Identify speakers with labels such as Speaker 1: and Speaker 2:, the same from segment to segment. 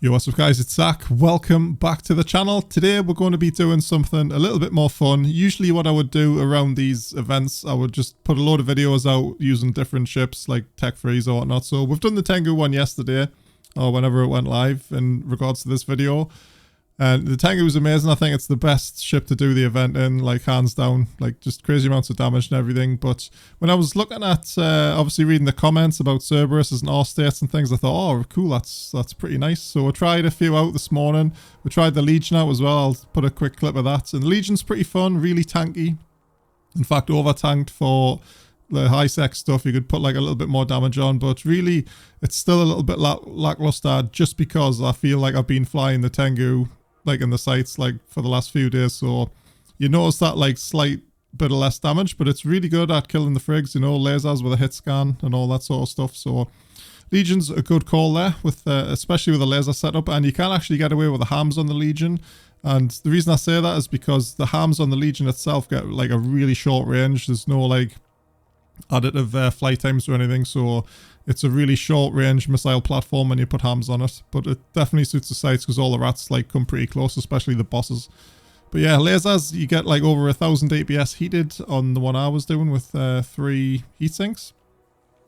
Speaker 1: Yo, what's up guys, it's Zach. Welcome back to the channel. Today we're going to be doing something a little bit more fun. Usually what I would do around these events, I would just put a load of videos out using different ships like Tech Freeze or whatnot. So we've done the Tengu one yesterday, or whenever it went live in regards to this video. And the Tengu was amazing. I think it's the best ship to do the event in, like hands down, like just crazy amounts of damage and everything. But when I was looking at, obviously reading the comments about Cerberus and all states and things, I thought, oh, cool, that's pretty nice. So I tried a few out this morning. We tried the Legion out as well. I'll put a quick clip of that. And the Legion's pretty fun, really tanky. In fact, over-tanked for the high-sec stuff. You could put like a little bit more damage on, but really it's still a little bit lackluster just because I feel like I've been flying the Tengu like in the sights like for the last few days, so you notice that like slight bit of less damage, but it's really good at killing the frigs, you know, lasers with a hit scan and all that sort of stuff. So Legion's a good call there, with especially with a laser setup, and you can actually get away with the hams on the Legion. And the reason I say that is because the hams on the Legion itself get like a really short range. There's no like additive flight times or anything, so it's a really short range missile platform when you put hams on it. But it definitely suits the sights because all the rats like come pretty close, especially the bosses. But yeah, lasers, you get like over 1000 APS heated on the one I was doing with 3 heat sinks,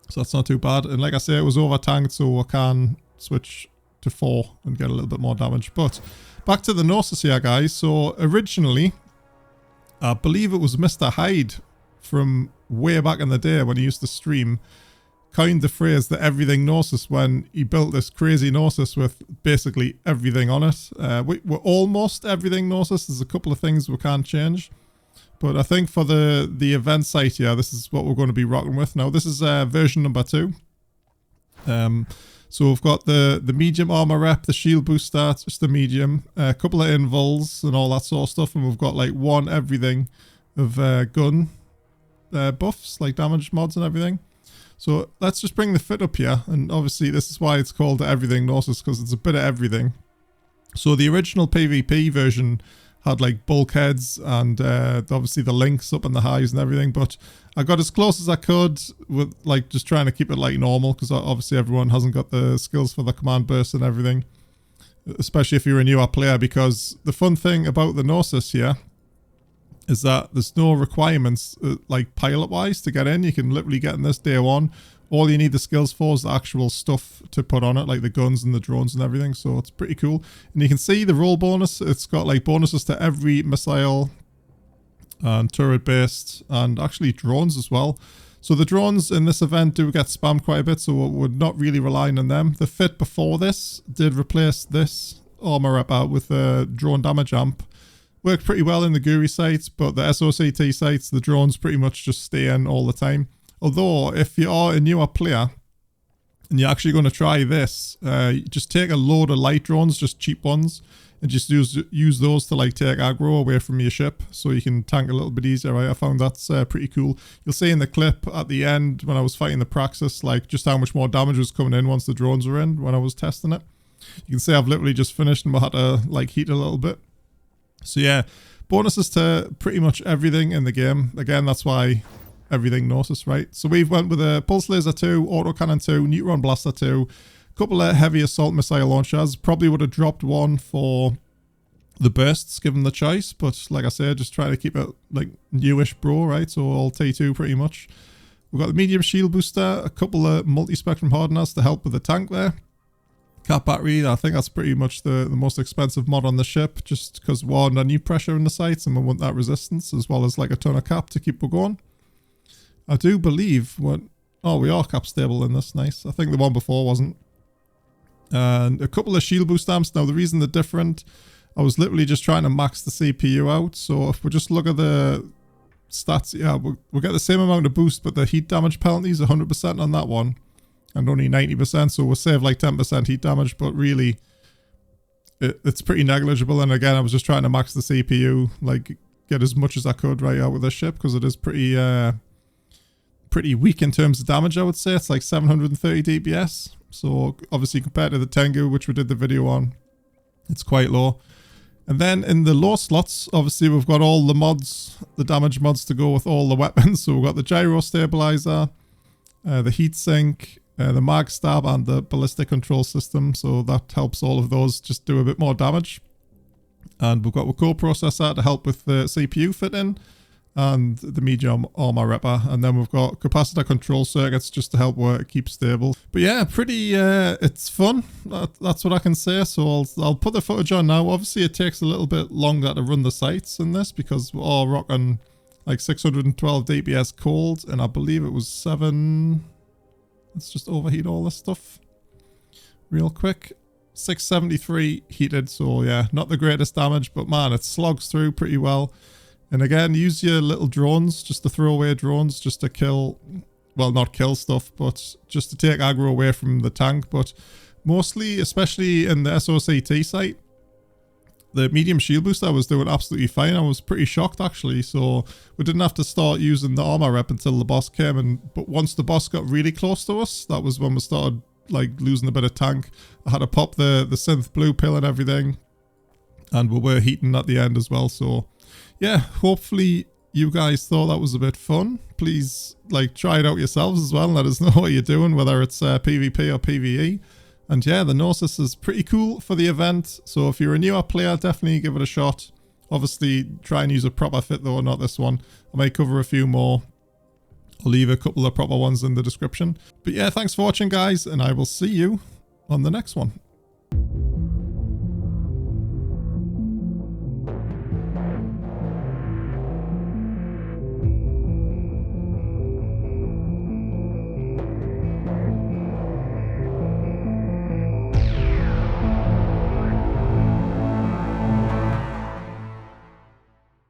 Speaker 1: so that's not too bad. And like I say, it was over tanked, so I can switch to 4 and get a little bit more damage. But back to the Gnosis here, guys. So originally I believe it was Mr. Hyde from way back in the day when he used to stream coined the phrase the everything Gnosis when he built this crazy Gnosis with basically everything on it. We're almost everything Gnosis. There's a couple of things we can't change, but I think for the event site, yeah, this is what we're going to be rocking with. Now this is version number 2. So we've got the medium armor rep, the shield booster, just the medium, a couple of invuls and all that sort of stuff, and we've got like one everything of gun buffs, like damage mods and everything. So let's just bring the fit up here, and obviously this is why it's called the everything Gnosis, because it's a bit of everything. So the original PvP version had like bulkheads and obviously the links up in the highs and everything, but I got as close as I could with like just trying to keep it like normal, because obviously everyone hasn't got the skills for the command burst and everything, especially if you're a newer player. Because the fun thing about the Gnosis here is that there's no requirements like pilot wise to get in. You can literally get in this day one. All you need the skills for is the actual stuff to put on it, like the guns and the drones and everything. So it's pretty cool. And you can see the roll bonus. It's got like bonuses to every missile and turret based, and actually drones as well. So the drones in this event do get spammed quite a bit, so we're not really relying on them. The fit before this did replace this armor rep out with a drone damage amp. Worked pretty well in the GUI sites, but the SOCT sites, the drones pretty much just stay in all the time. Although, if you are a newer player and you're actually going to try this, just take a load of light drones, just cheap ones, and just use those to like take aggro away from your ship, so you can tank a little bit easier, right? I found that's pretty cool. You'll see in the clip at the end when I was fighting the Praxis, like just how much more damage was coming in once the drones were in when I was testing it. You can see I've literally just finished and we had to like heat a little bit. So yeah, bonuses to pretty much everything in the game. Again, that's why everything Gnosis, right? So we've went with a Pulse Laser 2, AutoCannon 2, Neutron Blaster 2, a couple of heavy assault missile launchers. Probably would have dropped one for the bursts given the choice, but like I said, just try to keep it like newish bro, right? So all T2 pretty much. We've got the medium shield booster, a couple of Multispectrum Hardeners to help with the tank there. Cap battery, I think that's pretty much the most expensive mod on the ship, just because one, I need pressure in the sights and we want that resistance, as well as like a ton of cap to keep it going. I do believe oh, we are cap stable in this, nice. I think the one before wasn't. And a couple of shield boost amps. Now the reason they're different, I was literally just trying to max the CPU out. So if we just look at the stats, yeah, we'll get the same amount of boost, but the heat damage penalty is 100% on that one. And only 90%, so we'll save like 10% heat damage, but really it's pretty negligible. And again, I was just trying to max the CPU, like get as much as I could right out with this ship, because it is pretty weak in terms of damage, I would say. It's like 730 DPS, so obviously compared to the Tengu, which we did the video on, it's quite low. And then in the low slots, obviously we've got all the mods, the damage mods to go with all the weapons. So we've got the Gyrostabilizer, the heatsink, the mag stab and the ballistic control system, so that helps all of those just do a bit more damage. And we've got a coprocessor to help with the CPU fitting and the medium armor ripper, and then we've got capacitor control circuits just to help where it keeps stable. But yeah, pretty it's fun, that's what I can say. So I'll put the footage on now. Obviously it takes a little bit longer to run the sights in this because we're all rocking like 612 dps cold, and I believe it was 7. Let's just overheat all this stuff real quick. 673 heated, so yeah, not the greatest damage, but man, it slogs through pretty well. And again, use your little drones, just to throw away drones, just to kill, well, not kill stuff, but just to take aggro away from the tank. But mostly, especially in the SOCT site, the medium shield booster was doing absolutely fine. I was pretty shocked actually, so we didn't have to start using the armor rep until the boss came. But once the boss got really close to us, that was when we started like losing a bit of tank. I had to pop the synth blue pill and everything, and we were heating at the end as well. So yeah, hopefully you guys thought that was a bit fun. Please like try it out yourselves as well and let us know what you're doing, whether it's PvP or PvE. And yeah, the Gnosis is pretty cool for the event, so if you're a newer player, definitely give it a shot. Obviously try and use a proper fit though, not this one. I might cover a few more. I'll leave a couple of proper ones in the description. But yeah, thanks for watching guys, and I will see you on the next one.